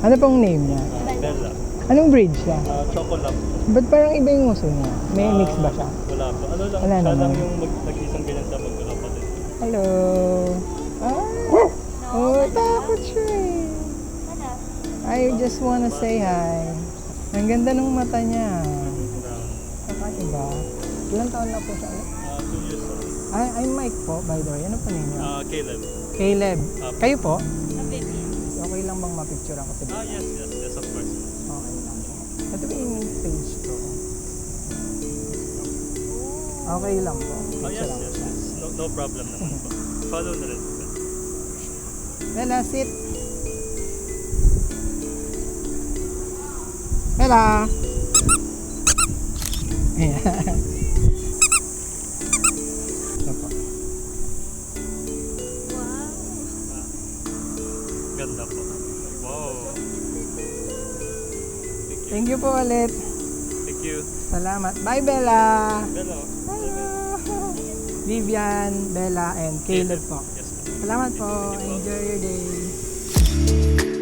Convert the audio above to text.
Ano pong name niya? Bella. Anong breed siya? Chocolate. Ba't parang iba yung uso niya? May mix ba siya? Wala po. Ano lang, Wala siya naman. lang yung nag-isang ganyan sa magkakapatid. Hello! Oh, takot siya eh. I just wanna say hi. Ang ganda ng mata niya. Kakaiba. Ilang taon na po siya? 2 years old. I'm Mike po, by the way. Ano po name niyo? Caleb. Caleb. Kayo po? Baby. Okay lang bang mapicture ako si Bella? Yes, of course. Okay lang po. Ito po yung page ko. Okay lang po. Picture ako siya. No problem naman po. Follow na rin. Bella, sit. Bella! Ayan. Ito po. Wow. Ganda po. Wow. Thank you po ulit. Thank you. Salamat. Bye, Bella! Bella. Hello! Vivian, Bella, and Caleb po. Yes. Salamat po. Enjoy your day.